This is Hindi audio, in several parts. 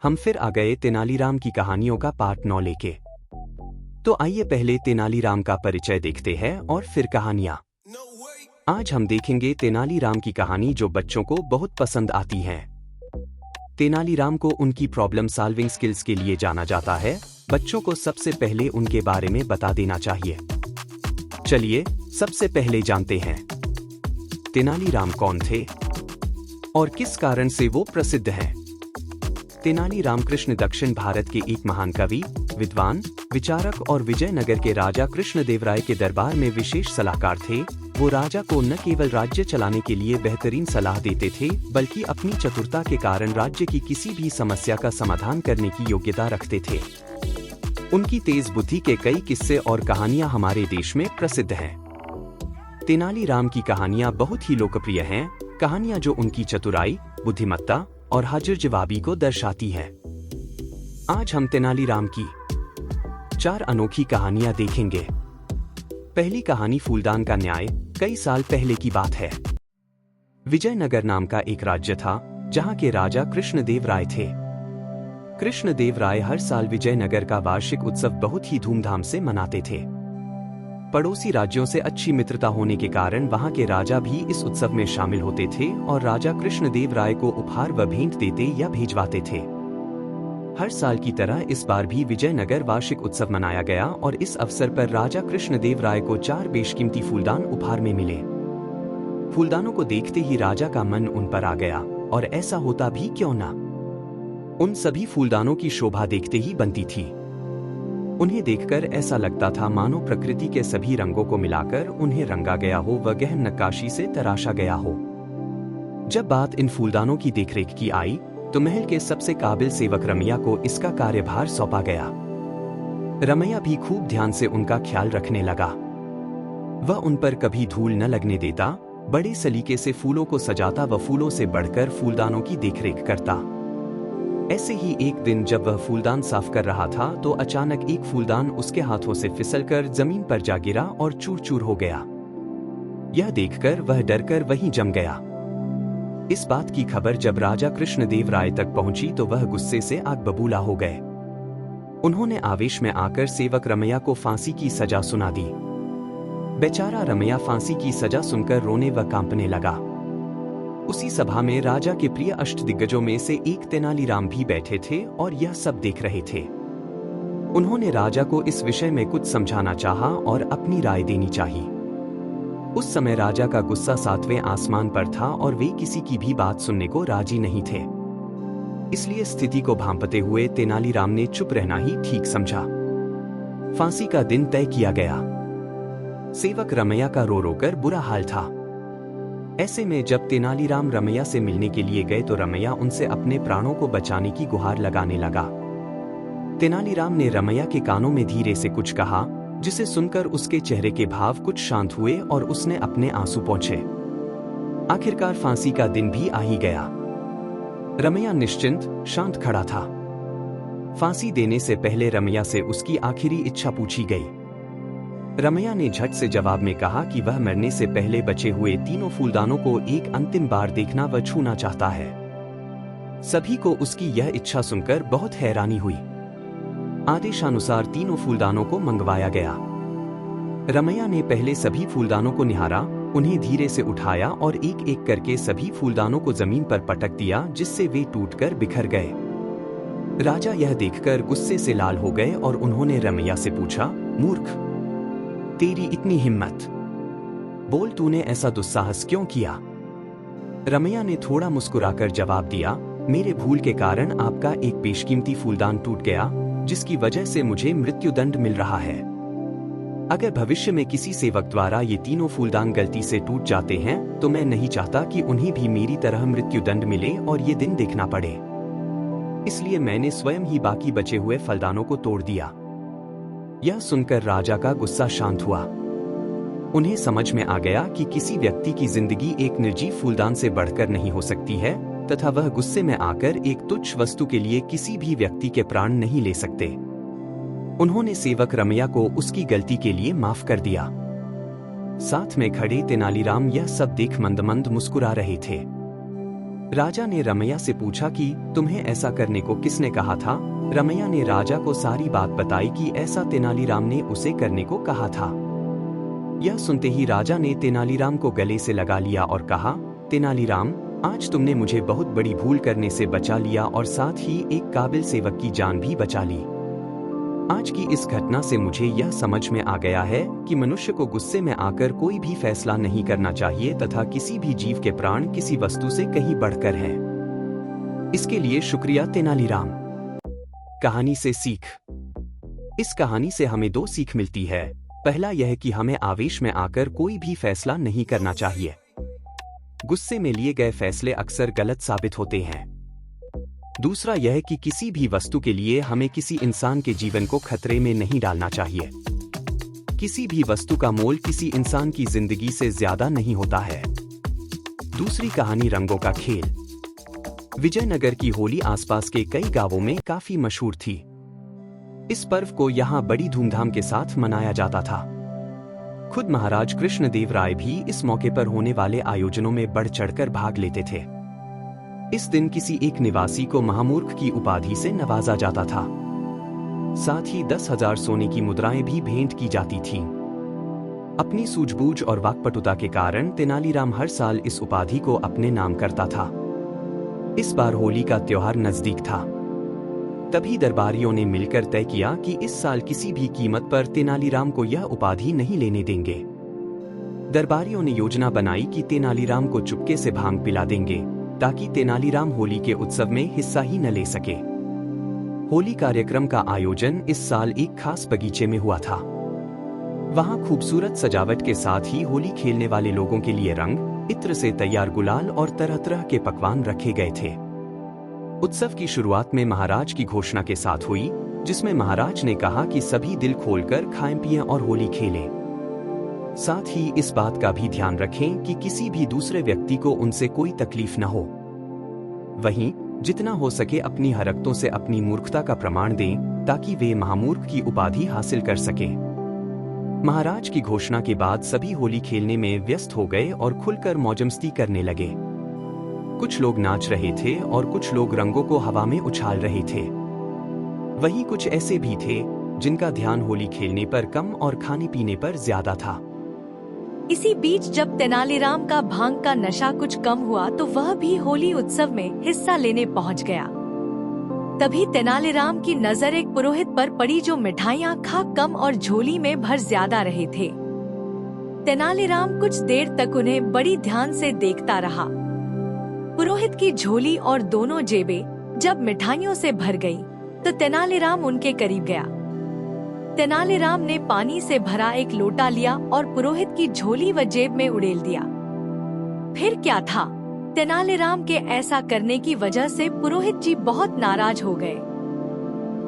हम फिर आ गए तेनालीराम की कहानियों का पार्ट 9 लेके। तो आइए पहले तेनालीराम का परिचय देखते हैं और फिर कहानियां। आज हम देखेंगे तेनालीराम की कहानी जो बच्चों को बहुत पसंद आती है। तेनालीराम को उनकी प्रॉब्लम सॉल्विंग स्किल्स के लिए जाना जाता है। बच्चों को सबसे पहले उनके बारे में बता देना चाहिए। चलिए सबसे पहले जानते हैं तेनालीराम कौन थे और किस कारण से वो प्रसिद्ध हैं। तेनाली रामकृष्ण दक्षिण भारत के एक महान कवि, विद्वान, विचारक और विजयनगर के राजा कृष्णदेवराय के दरबार में विशेष सलाहकार थे। वो राजा को न केवल राज्य चलाने के लिए बेहतरीन सलाह देते थे, बल्कि अपनी चतुरता के कारण राज्य की किसी भी समस्या का समाधान करने की योग्यता रखते थे। उनकी तेज बुद्धि के कई किस्से और कहानियां हमारे देश में प्रसिद्ध हैं। तेनालीराम की कहानियां बहुत ही लोकप्रिय हैं, कहानियां जो उनकी चतुराई, बुद्धिमत्ता और हाजिर जवाबी को दर्शाती है। आज हम तेनालीराम की 4 अनोखी कहानियां देखेंगे। पहली कहानी फूलदान का न्याय। कई साल पहले की बात है। विजयनगर नाम का एक राज्य था जहां के राजा कृष्णदेव राय थे। कृष्णदेव राय हर साल विजयनगर का वार्षिक उत्सव बहुत ही धूमधाम से मनाते थे। पड़ोसी राज्यों से अच्छी मित्रता होने के कारण वहां के राजा भी इस उत्सव में शामिल होते थे और राजा कृष्णदेव राय को उपहार व भेंट देते या भेजवाते थे। हर साल की तरह इस बार भी विजयनगर वार्षिक उत्सव मनाया गया और इस अवसर पर राजा कृष्णदेव राय को 4 बेशकीमती फूलदान उपहार में मिले। फूलदानों को देखते ही राजा का मन उन पर आ गया, और ऐसा होता भी क्यों ना। उन सभी फूलदानों की शोभा देखते ही बनती थी। उन्हें देखकर ऐसा लगता था मानो प्रकृति के सभी रंगों को मिलाकर उन्हें रंगा गया हो व गहन नक्काशी से तराशा गया हो। जब बात इन फूलदानों की देखरेख की आई तो महल के सबसे काबिल सेवक रमैया को इसका कार्यभार सौंपा गया। रमैया भी खूब ध्यान से उनका ख्याल रखने लगा। वह उन पर कभी धूल न लगने देता, बड़े सलीके से फूलों को सजाता व फूलों से बढ़कर फूलदानों की देखरेख करता। ऐसे ही एक दिन जब वह फूलदान साफ कर रहा था तो अचानक एक फूलदान उसके हाथों से फिसलकर जमीन पर जा गिरा और चूर चूर हो गया। यह देखकर वह डरकर वहीं जम गया। इस बात की खबर जब राजा कृष्णदेव राय तक पहुंची तो वह गुस्से से आग बबूला हो गए। उन्होंने आवेश में आकर सेवक रमैया को फांसी की सजा सुना दी। बेचारा रमैया फांसी की सजा सुनकर रोने व कांपने लगा। उसी सभा में राजा के प्रिय अष्टदिग्गजों में से एक तेनालीराम भी बैठे थे और यह सब देख रहे थे। उन्होंने राजा को इस विषय में कुछ समझाना चाहा और अपनी राय देनी चाहिए। उस समय राजा का गुस्सा 7वें आसमान पर था और वे किसी की भी बात सुनने को राजी नहीं थे। इसलिए स्थिति को भांपते हुए तेनालीराम ने चुप रहना ही ठीक समझा। फांसी का दिन तय किया गया। सेवक रमैया का रो रोकर बुरा हाल था। ऐसे में जब तेनालीराम रमैया से मिलने के लिए गए तो रमैया उनसे अपने प्राणों को बचाने की गुहार लगाने लगा। तेनालीराम ने रमैया के कानों में धीरे से कुछ कहा, जिसे सुनकर उसके चेहरे के भाव कुछ शांत हुए और उसने अपने आंसू पोंछे। आखिरकार फांसी का दिन भी आ ही गया। रमैया निश्चिंत, शांत खड़ा था। फांसी देने से पहले रमैया से उसकी आखिरी इच्छा पूछी गई। रमैया ने झट से जवाब में कहा कि वह मरने से पहले बचे हुए तीनों फूलदानों को एक अंतिम बार देखना व छूना चाहता है। सभी को उसकी यह इच्छा सुनकर बहुत हैरानी हुई। आदेशानुसार तीनों फूलदानों को मंगवाया गया। रमैया ने पहले सभी फूलदानों को निहारा, उन्हें धीरे से उठाया और एक एक करके सभी फूलदानों को जमीन पर पटक दिया, जिससे वे टूटकर बिखर गए। राजा यह देखकर गुस्से से लाल हो गए और उन्होंने रमैया से पूछा, मूर्ख, तेरी इतनी हिम्मत, बोल तूने ऐसा दुस्साहस क्यों किया। रमैया ने थोड़ा मुस्कुराकर जवाब दिया, मेरे भूल के कारण आपका एक बेशकीमती फूलदान टूट गया, जिसकी वजह से मुझे मृत्युदंड मिल रहा है। अगर भविष्य में किसी सेवक द्वारा ये तीनों फूलदान गलती से टूट जाते हैं तो मैं नहीं चाहता कि उन्हें भी मेरी तरह मृत्युदंड मिले और ये दिन देखना पड़े। इसलिए मैंने स्वयं ही बाकी बचे हुए फलदानों को तोड़ दिया। यह सुनकर राजा का गुस्सा शांत हुआ। उन्हें समझ में आ गया कि किसी व्यक्ति की जिंदगी एक निर्जीव फूलदान से बढ़कर नहीं हो सकती है, तथा वह गुस्से में आकर एक तुच्छ वस्तु के लिए किसी भी व्यक्ति के प्राण नहीं ले सकते। उन्होंने सेवक रमैया को उसकी गलती के लिए माफ कर दिया। साथ में खड़े तेनालीराम यह सब देख मंद मंद मुस्कुरा रहे थे। राजा ने रमैया से पूछा कि तुम्हें ऐसा करने को किसने कहा था। रमैया ने राजा को सारी बात बताई कि ऐसा तेनालीराम ने उसे करने को कहा था। यह सुनते ही राजा ने तेनालीराम को गले से लगा लिया और कहा, तेनालीराम, आज तुमने मुझे बहुत बड़ी भूल करने से बचा लिया और साथ ही एक काबिल सेवक की जान भी बचा ली। आज की इस घटना से मुझे यह समझ में आ गया है कि मनुष्य को गुस्से में आकर कोई भी फैसला नहीं करना चाहिए तथा किसी भी जीव के प्राण किसी वस्तु से कहीं बढ़कर है। इसके लिए शुक्रिया तेनालीराम। कहानी से सीख। इस कहानी से हमें 2 सीख मिलती है। पहला यह कि हमें आवेश में आकर कोई भी फैसला नहीं करना चाहिए। गुस्से में लिए गए फैसले अक्सर गलत साबित होते हैं। दूसरा यह कि किसी भी वस्तु के लिए हमें किसी इंसान के जीवन को खतरे में नहीं डालना चाहिए। किसी भी वस्तु का मोल किसी इंसान की जिंदगी से ज्यादा नहीं होता है। दूसरी कहानी रंगों का खेल। विजयनगर की होली आसपास के कई गांवों में काफी मशहूर थी। इस पर्व को यहाँ बड़ी धूमधाम के साथ मनाया जाता था। खुद महाराज कृष्णदेव राय भी इस मौके पर होने वाले आयोजनों में बढ़ चढ़कर भाग लेते थे। इस दिन किसी एक निवासी को महामूर्ख की उपाधि से नवाजा जाता था। साथ ही 10,000 सोने की मुद्राएं भी भेंट की जाती थीं। अपनी सूझबूझ और वाक्पटुता के कारण तेनालीराम हर साल इस उपाधि को अपने नाम करता था। इस बार होली का त्योहार नजदीक था। तभी दरबारियों ने मिलकर तय किया कि इस साल किसी भी कीमत पर तेनालीराम को यह उपाधि नहीं लेने देंगे। दरबारियों ने योजना बनाई कि तेनालीराम को चुपके से भांग पिला देंगे ताकि तेनालीराम होली के उत्सव में हिस्सा ही न ले सके। होली कार्यक्रम का आयोजन इस साल एक खास बगीचे में हुआ था। वहां खूबसूरत सजावट के साथ ही होली खेलने वाले लोगों के लिए रंग, इत्र से तैयार गुलाल और तरह तरह के पकवान रखे गए थे। उत्सव की शुरुआत में महाराज की घोषणा के साथ हुई, जिसमें महाराज ने कहा कि सभी दिल खोलकर खाएं पिएं और होली खेलें। साथ ही इस बात का भी ध्यान रखें कि किसी भी दूसरे व्यक्ति को उनसे कोई तकलीफ न हो। वहीं जितना हो सके अपनी हरकतों से अपनी मूर्खता का प्रमाण दें ताकि वे महामूर्ख की उपाधि हासिल कर सकें। महाराज की घोषणा के बाद सभी होली खेलने में व्यस्त हो गए और खुलकर मौजमस्ती करने लगे। कुछ लोग नाच रहे थे और कुछ लोग रंगों को हवा में उछाल रहे थे। वहीं कुछ ऐसे भी थे जिनका ध्यान होली खेलने पर कम और खाने पीने पर ज्यादा था। इसी बीच जब तेनालीराम का भांग का नशा कुछ कम हुआ तो वह भी होली उत्सव में हिस्सा लेने पहुंच गया। तभी तेनालीराम की नजर एक पुरोहित पर पड़ी जो मिठाइयाँ खा कम और झोली में भर ज्यादा रहे थे। तेनालीराम कुछ देर तक उन्हें बड़ी ध्यान से देखता रहा। पुरोहित की झोली और दोनों जेबें जब मिठाइयों से भर गई, तो तेनालीराम उनके करीब गया। तेनालीराम ने पानी से भरा एक लोटा लिया और पुरोहित की झोली व जेब में उड़ेल दिया। फिर क्या था, तेनालीराम के ऐसा करने की वजह से पुरोहित जी बहुत नाराज हो गए।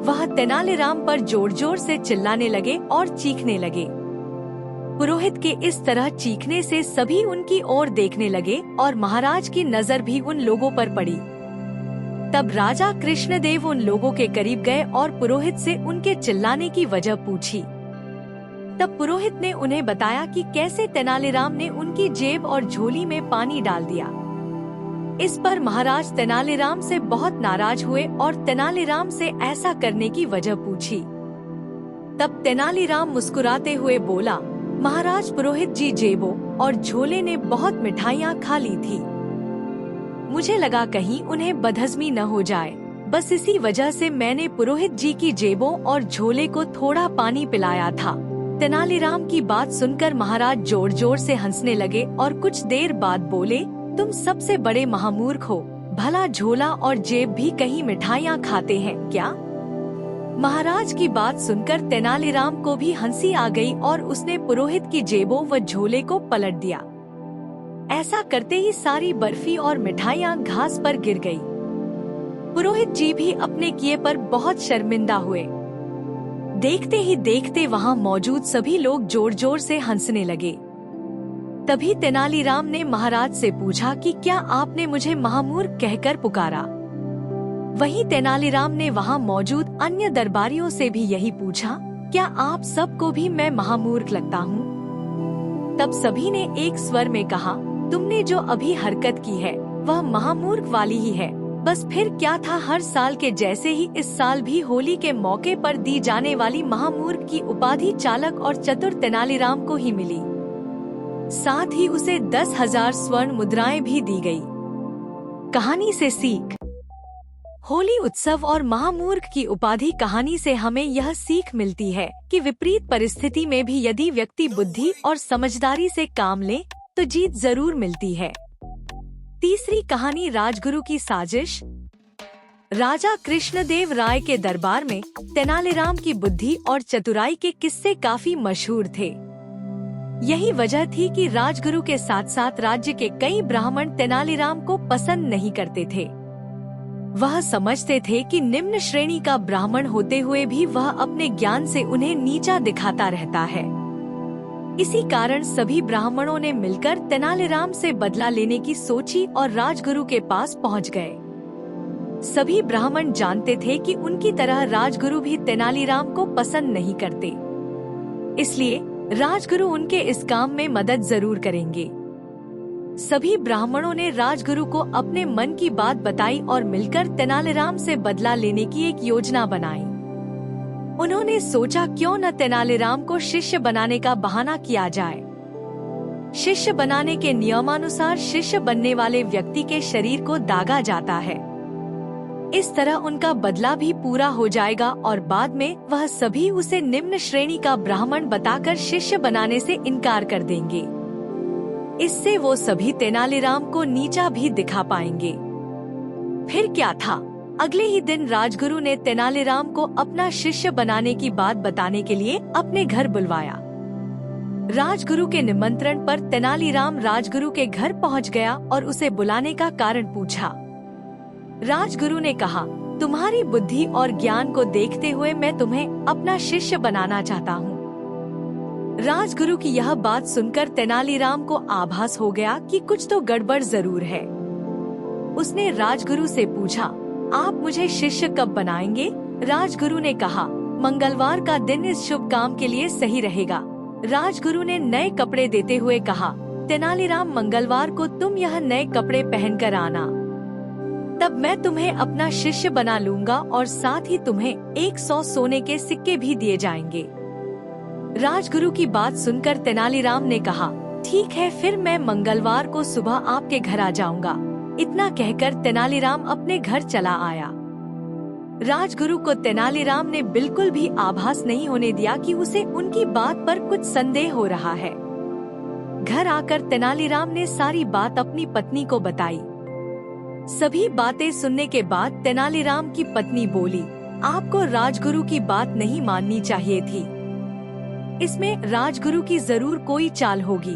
वह तेनालीराम पर जोर जोर से चिल्लाने लगे और चीखने लगे। पुरोहित के इस तरह चीखने से सभी उनकी ओर देखने लगे और महाराज की नजर भी उन लोगों पर पड़ी। तब राजा कृष्णदेव उन लोगों के करीब गए और पुरोहित से उनके चिल्लाने की वजह पूछी। तब पुरोहित ने उन्हें बताया कि कैसे तेनालीराम ने उनकी जेब और झोली में पानी डाल दिया। इस पर महाराज तेनालीराम से बहुत नाराज हुए और तेनालीराम से ऐसा करने की वजह पूछी। तब तेनालीराम मुस्कुराते हुए बोला, महाराज, पुरोहित जी जेबों और झोले ने बहुत मिठाइयाँ खा ली थी। मुझे लगा कहीं उन्हें बदहजमी न हो जाए, बस इसी वजह से मैंने पुरोहित जी की जेबों और झोले को थोड़ा पानी पिलाया था। तेनालीराम की बात सुनकर महाराज जोर जोर से हंसने लगे और कुछ देर बाद बोले, तुम सबसे बड़े महामूर्ख हो, भला झोला और जेब भी कहीं मिठाइयाँ खाते हैं क्या? महाराज की बात सुनकर तेनालीराम को भी हंसी आ गई और उसने पुरोहित की जेबों व झोले को पलट दिया। ऐसा करते ही सारी बर्फी और मिठाइयाँ घास पर गिर गई। पुरोहित जी भी अपने किए पर बहुत शर्मिंदा हुए। देखते ही देखते वहाँ मौजूद सभी लोग जोर जोर से हंसने लगे। तभी तेनालीराम ने महाराज से पूछा कि क्या आपने मुझे महामूर्ख कहकर पुकारा? वहीं तेनालीराम ने वहाँ मौजूद अन्य दरबारियों से भी यही पूछा, क्या आप सबको भी मैं महामूर्ख लगता हूँ? तब सभी ने एक स्वर में कहा, तुमने जो अभी हरकत की है वह महामूर्ख वाली ही है। बस फिर क्या था, हर साल के जैसे ही इस साल भी होली के मौके पर दी जाने वाली महामूर्ख की उपाधि चालाक और चतुर तेनालीराम को ही मिली। साथ ही उसे 10,000 स्वर्ण मुद्राएं भी दी गई। कहानी से सीख। होली उत्सव और महामूर्ख की उपाधि कहानी से हमें यह सीख मिलती है कि विपरीत परिस्थिति में भी यदि व्यक्ति बुद्धि और समझदारी से काम ले तो जीत जरूर मिलती है। तीसरी कहानी, राजगुरु की साजिश। राजा कृष्णदेव राय के दरबार में तेनालीराम की बुद्धि और चतुराई के किस्से काफी मशहूर थे। यही वजह थी कि राजगुरु के साथ साथ राज्य के कई ब्राह्मण तेनालीराम को पसंद नहीं करते थे। वह समझते थे कि निम्न श्रेणी का ब्राह्मण होते हुए भी वह अपने ज्ञान से उन्हें नीचा दिखाता रहता है। इसी कारण सभी ब्राह्मणों ने मिलकर तेनालीराम से बदला लेने की सोची और राजगुरु के पास पहुंच गए। सभी ब्राह्मण जानते थे कि उनकी तरह राजगुरु भी तेनालीराम को पसंद नहीं करते, इसलिए राजगुरु उनके इस काम में मदद जरूर करेंगे। सभी ब्राह्मणों ने राजगुरु को अपने मन की बात बताई और मिलकर तेनालीराम से बदला लेने की एक योजना बनाई। उन्होंने सोचा क्यों न तेनालीराम को शिष्य बनाने का बहाना किया जाए। शिष्य बनाने के नियमानुसार शिष्य बनने वाले व्यक्ति के शरीर को दागा जाता है। इस तरह उनका बदला भी पूरा हो जाएगा और बाद में वह सभी उसे निम्न श्रेणी का ब्राह्मण बताकर शिष्य बनाने से इनकार कर देंगे। इससे वो सभी तेनालीराम को नीचा भी दिखा पाएंगे। फिर क्या था, अगले ही दिन राजगुरु ने तेनालीराम को अपना शिष्य बनाने की बात बताने के लिए अपने घर बुलवाया। राजगुरु के निमंत्रण पर तेनालीराम राजगुरु के घर पहुंच गया और उसे बुलाने का कारण पूछा। राजगुरु ने कहा, तुम्हारी बुद्धि और ज्ञान को देखते हुए मैं तुम्हें अपना शिष्य बनाना चाहता हूँ। राजगुरु की यह बात सुनकर तेनालीराम को आभास हो गया कि कुछ तो गड़बड़ जरूर है। उसने राजगुरु से पूछा, आप मुझे शिष्य कब बनाएंगे? राजगुरु ने कहा, मंगलवार का दिन इस शुभ काम के लिए सही रहेगा। राजगुरु ने नए कपड़े देते हुए कहा, तेनालीराम मंगलवार को तुम यह नए कपड़े पहनकर आना, तब मैं तुम्हें अपना शिष्य बना लूंगा और साथ ही तुम्हें 100 सोने के सिक्के भी दिए जाएंगे। राजगुरु की बात सुनकर तेनालीराम ने कहा, ठीक है, फिर मैं मंगलवार को सुबह आपके घर आ जाऊंगा। इतना कहकर तेनालीराम अपने घर चला आया। राजगुरु को तेनालीराम ने बिल्कुल भी आभास नहीं होने दिया कि उसे उनकी बात पर कुछ संदेह हो रहा है। घर आकर तेनालीराम ने सारी बात अपनी पत्नी को बताई। सभी बातें सुनने के बाद तेनालीराम की पत्नी बोली, आपको राजगुरु की बात नहीं माननी चाहिए थी। इसमें राजगुरु की जरूर कोई चाल होगी,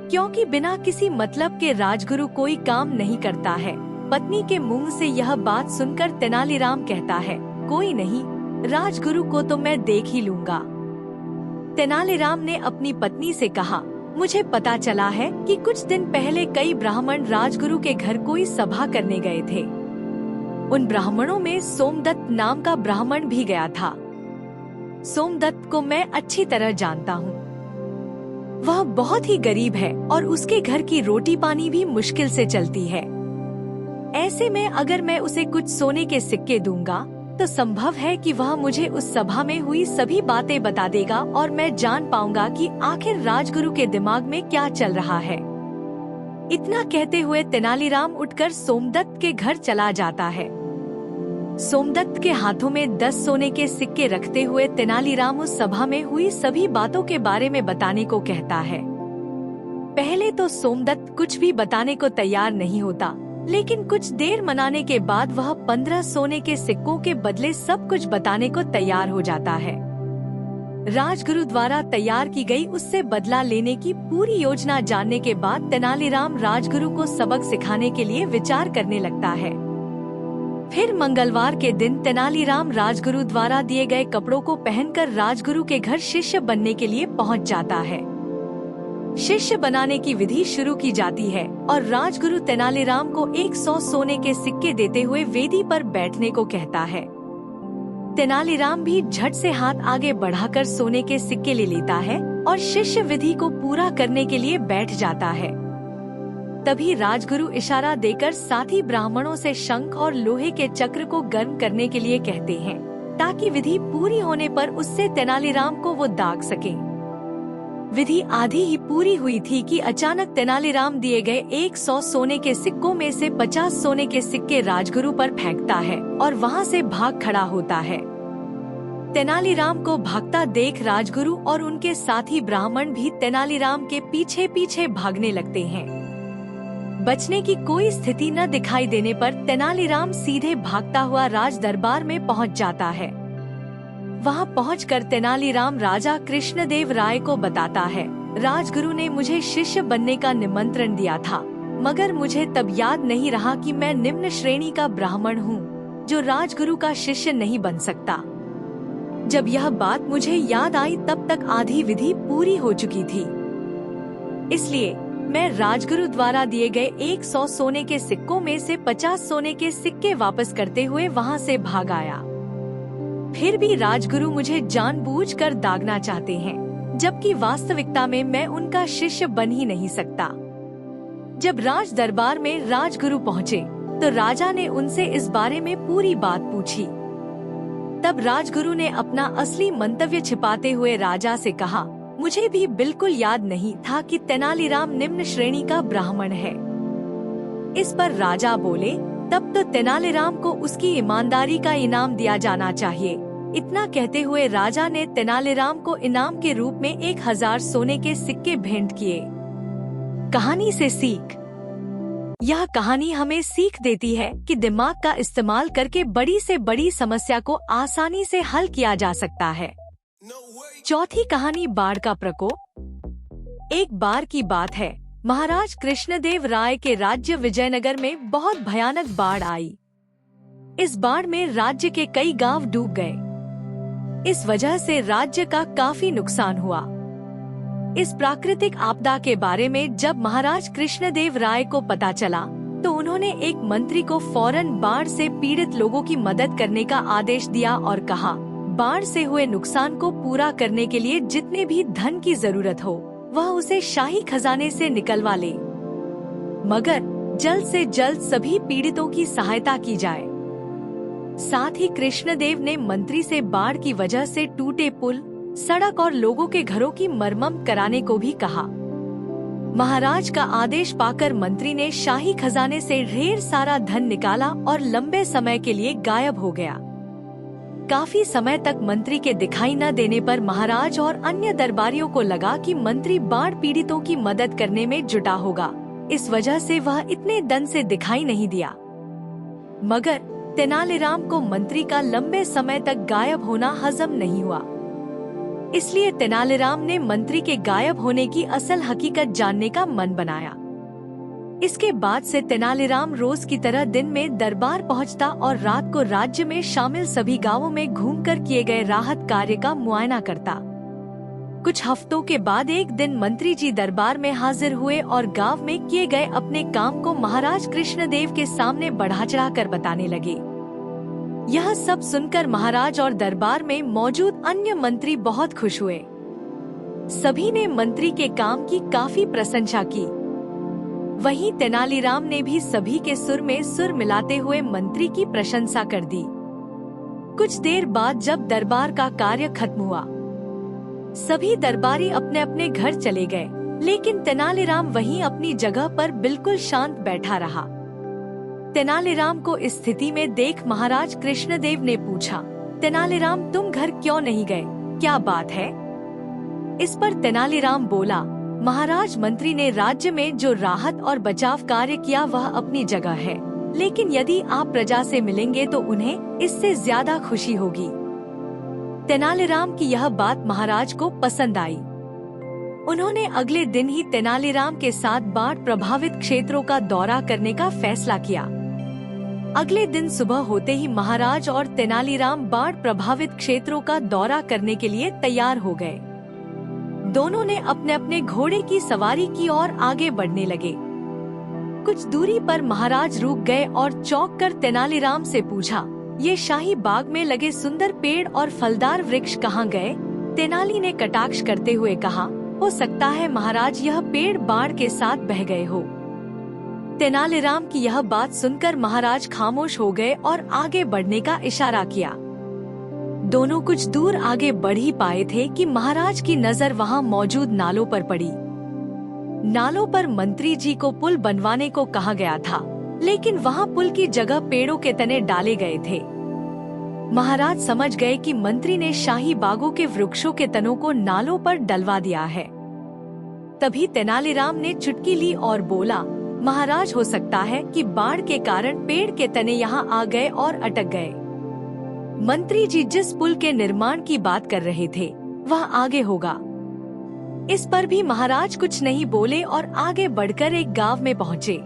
क्योंकि बिना किसी मतलब के राजगुरु कोई काम नहीं करता है। पत्नी के मुंह से यह बात सुनकर तेनालीराम कहता है, कोई नहीं, राजगुरु को तो मैं देख ही लूंगा। तेनालीराम ने अपनी पत्नी से कहा, मुझे पता चला है कि कुछ दिन पहले कई ब्राह्मण राजगुरु के घर कोई सभा करने गए थे। उन ब्राह्मणों में सोमदत्त नाम का ब्राह्मण भी गया था। सोमदत्त को मैं अच्छी तरह जानता हूँ। वह बहुत ही गरीब है और उसके घर की रोटी पानी भी मुश्किल से चलती है। ऐसे में अगर मैं उसे कुछ सोने के सिक्के दूंगा तो संभव है कि वह मुझे उस सभा में हुई सभी बातें बता देगा और मैं जान पाऊंगा कि आखिर राजगुरु के दिमाग में क्या चल रहा है। इतना कहते हुए तेनालीराम उठकर सोमदत्त के घर चला जाता है। सोमदत्त के हाथों में 10 सोने के सिक्के रखते हुए तेनालीराम उस सभा में हुई सभी बातों के बारे में बताने को कहता है। पहले तो सोमदत्त कुछ भी बताने को तैयार नहीं होता, लेकिन कुछ देर मनाने के बाद वह 15 सोने के सिक्कों के बदले सब कुछ बताने को तैयार हो जाता है। राजगुरु द्वारा तैयार की गई उससे बदला लेने की पूरी योजना जानने के बाद तेनालीराम राजगुरु को सबक सिखाने के लिए विचार करने लगता है। फिर मंगलवार के दिन तेनालीराम राजगुरु द्वारा दिए गए कपड़ों को पहनकर राजगुरु के घर शिष्य बनने के लिए पहुंच जाता है। शिष्य बनाने की विधि शुरू की जाती है और राजगुरु तेनालीराम को 100 सोने के सिक्के देते हुए वेदी पर बैठने को कहता है। तेनालीराम भी झट से हाथ आगे बढ़ाकर सोने के सिक्के ले लेता है और शिष्य विधि को पूरा करने के लिए बैठ जाता है। तभी राजगुरु इशारा देकर साथी ब्राह्मणों से शंख और लोहे के चक्र को गर्म करने के लिए कहते हैं, ताकि विधि पूरी होने पर उससे तेनालीराम को वो दाग सके। विधि आधी ही पूरी हुई थी कि अचानक तेनालीराम दिए गए 100 सोने के सिक्कों में से 50 सोने के सिक्के राजगुरु पर फेंकता है और वहाँ से भाग खड़ा होता है। तेनालीराम को भागता देख राजगुरु और उनके साथी ब्राह्मण भी तेनालीराम के पीछे पीछे भागने लगते हैं। बचने की कोई स्थिति न दिखाई देने पर तेनालीराम सीधे भागता हुआ राज दरबार में पहुंच जाता है। वहां पहुंचकर तेनालीराम राजा कृष्णदेव राय को बताता है, राजगुरु ने मुझे शिष्य बनने का निमंत्रण दिया था, मगर मुझे तब याद नहीं रहा कि मैं निम्न श्रेणी का ब्राह्मण हूँ, जो राजगुरु का शिष्य नहीं बन सकता। जब यह बात मुझे याद आई तब तक आधी विधि पूरी हो चुकी थी। इसलिए मैं राजगुरु द्वारा दिए गए 100 सोने के सिक्कों में से 50 सोने के सिक्के वापस करते हुए वहां से भाग आया। फिर भी राजगुरु मुझे जानबूझकर दागना चाहते हैं, जबकि वास्तविकता में मैं उनका शिष्य बन ही नहीं सकता। जब राज दरबार में राजगुरु पहुँचे तो राजा ने उनसे इस बारे में पूरी बात पूछी। तब राजगुरु ने अपना असली मंतव्य छिपाते हुए राजा से कहा, मुझे भी बिल्कुल याद नहीं था कि तेनालीराम निम्न श्रेणी का ब्राह्मण है। इस पर राजा बोले, तब तो तेनालीराम को उसकी ईमानदारी का इनाम दिया जाना चाहिए। इतना कहते हुए राजा ने तेनालीराम को इनाम के रूप में 1000 सोने के सिक्के भेंट किए। कहानी से सीख। यह कहानी हमें सीख देती है कि दिमाग का इस्तेमाल करके बड़ी से बड़ी समस्या को आसानी से हल किया जा सकता है। चौथी कहानी, बाढ़ का प्रकोप। एक बार की बात है, महाराज कृष्णदेव राय के राज्य विजयनगर में बहुत भयानक बाढ़ आई। इस बाढ़ में राज्य के कई गांव डूब गए। इस वजह से राज्य का काफी नुकसान हुआ। इस प्राकृतिक आपदा के बारे में जब महाराज कृष्णदेव राय को पता चला तो उन्होंने एक मंत्री को फौरन बाढ़ से पीड़ित लोगों की मदद करने का आदेश दिया और कहा, बाढ़ से हुए नुकसान को पूरा करने के लिए जितने भी धन की जरूरत हो वह उसे शाही खजाने से निकलवा ले, मगर जल्द से जल्द सभी पीड़ितों की सहायता की जाए। साथ ही कृष्णदेव ने मंत्री से बाढ़ की वजह से टूटे पुल, सड़क और लोगों के घरों की मरम्मत कराने को भी कहा। महाराज का आदेश पाकर मंत्री ने शाही खजाने से ढेर सारा धन निकाला और लंबे समय के लिए गायब हो गया। काफी समय तक मंत्री के दिखाई न देने पर महाराज और अन्य दरबारियों को लगा कि मंत्री बाढ़ पीड़ितों की मदद करने में जुटा होगा, इस वजह से वह इतने दिन से दिखाई नहीं दिया। मगर तेनालीराम को मंत्री का लंबे समय तक गायब होना हजम नहीं हुआ। इसलिए तेनालीराम ने मंत्री के गायब होने की असल हकीकत जानने का मन बनाया। इसके बाद से तेनालीराम रोज की तरह दिन में दरबार पहुंचता और रात को राज्य में शामिल सभी गांवों में घूमकर किए गए राहत कार्य का मुआयना करता। कुछ हफ्तों के बाद एक दिन मंत्री जी दरबार में हाजिर हुए और गांव में किए गए अपने काम को महाराज कृष्णदेव के सामने बढ़ा चढ़ाकर बताने लगे। यह सब सुनकर महाराज और दरबार में मौजूद अन्य मंत्री बहुत खुश हुए। सभी ने मंत्री के काम की काफी प्रशंसा की। वहीं तेनालीराम ने भी सभी के सुर में सुर मिलाते हुए मंत्री की प्रशंसा कर दी। कुछ देर बाद जब दरबार का कार्य खत्म हुआ, सभी दरबारी अपने अपने घर चले गए, लेकिन तेनालीराम वहीं अपनी जगह पर बिल्कुल शांत बैठा रहा। तेनालीराम को इस स्थिति में देख महाराज कृष्णदेव ने पूछा, तेनालीराम तुम घर क्यों नहीं गए, क्या बात है? इस पर तेनालीराम बोला, महाराज मंत्री ने राज्य में जो राहत और बचाव कार्य किया वह अपनी जगह है, लेकिन यदि आप प्रजा से मिलेंगे तो उन्हें इससे ज्यादा खुशी होगी। तेनालीराम की यह बात महाराज को पसंद आई। उन्होंने अगले दिन ही तेनालीराम के साथ बाढ़ प्रभावित क्षेत्रों का दौरा करने का फैसला किया। अगले दिन सुबह होते ही महाराज और तेनालीराम बाढ़ प्रभावित क्षेत्रों का दौरा करने के लिए तैयार हो गए। दोनों ने अपने अपने घोड़े की सवारी की और आगे बढ़ने लगे। कुछ दूरी पर महाराज रुक गए और चौंक कर तेनालीराम से पूछा, ये शाही बाग में लगे सुंदर पेड़ और फलदार वृक्ष कहाँ गए? तेनाली ने कटाक्ष करते हुए कहा, हो सकता है महाराज यह पेड़ बाढ़ के साथ बह गए हो। तेनालीराम की यह बात सुनकर महाराज खामोश हो गए और आगे बढ़ने का इशारा किया। दोनों कुछ दूर आगे बढ़ ही पाए थे कि महाराज की नजर वहां मौजूद नालों पर पड़ी। नालों पर मंत्री जी को पुल बनवाने को कहा गया था, लेकिन वहां पुल की जगह पेड़ों के तने डाले गए थे। महाराज समझ गए कि मंत्री ने शाही बागों के वृक्षों के तनों को नालों पर डलवा दिया है। तभी तेनालीराम ने चुटकी ली और बोला, महाराज, हो सकता है कि बाढ़ के कारण पेड़ के तने यहाँ आ गए और अटक गए। मंत्री जी जिस पुल के निर्माण की बात कर रहे थे वह आगे होगा। इस पर भी महाराज कुछ नहीं बोले और आगे बढ़कर एक गांव में पहुँचे।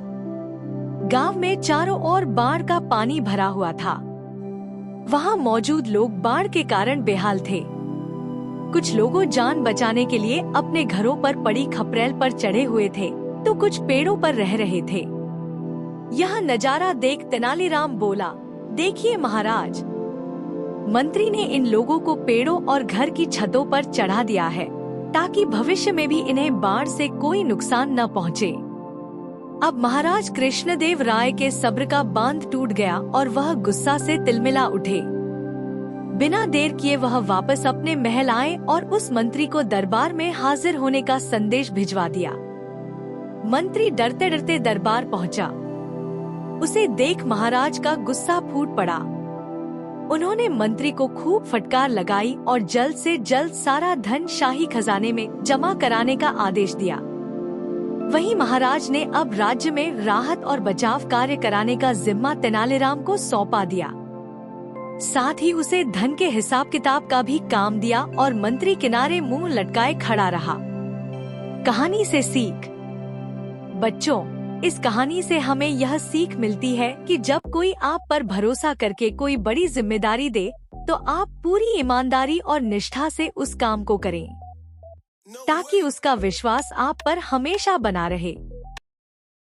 गांव में चारों ओर बाढ़ का पानी भरा हुआ था। वहां मौजूद लोग बाढ़ के कारण बेहाल थे। कुछ लोगों जान बचाने के लिए अपने घरों पर पड़ी खपरेल पर चढ़े हुए थे, तो कुछ पेड़ों पर रह रहे थे। यह नजारा देख तेनालीराम बोला, देखिए महाराज, मंत्री ने इन लोगों को पेड़ों और घर की छतों पर चढ़ा दिया है ताकि भविष्य में भी इन्हें बाढ़ से कोई नुकसान न पहुँचे। अब महाराज कृष्णदेव राय के सब्र का बांध टूट गया और वह गुस्सा से तिलमिला उठे। बिना देर किए वह वापस अपने महल आए और उस मंत्री को दरबार में हाजिर होने का संदेश भिजवा दिया। मंत्री डरते डरते दरबार पहुंचा। उसे देख महाराज का गुस्सा फूट पड़ा। उन्होंने मंत्री को खूब फटकार लगाई और जल्द से जल्द सारा धन शाही खजाने में जमा कराने का आदेश दिया। वहीं महाराज ने अब राज्य में राहत और बचाव कार्य कराने का जिम्मा तेनालीराम को सौंपा दिया। साथ ही उसे धन के हिसाब किताब का भी काम दिया और मंत्री किनारे मुंह लटकाए खड़ा रहा। कहानी से सीख। बच्चों, इस कहानी से हमें यह सीख मिलती है कि जब कोई आप पर भरोसा करके कोई बड़ी जिम्मेदारी दे तो आप पूरी ईमानदारी और निष्ठा से उस काम को करें ताकि उसका विश्वास आप पर हमेशा बना रहे।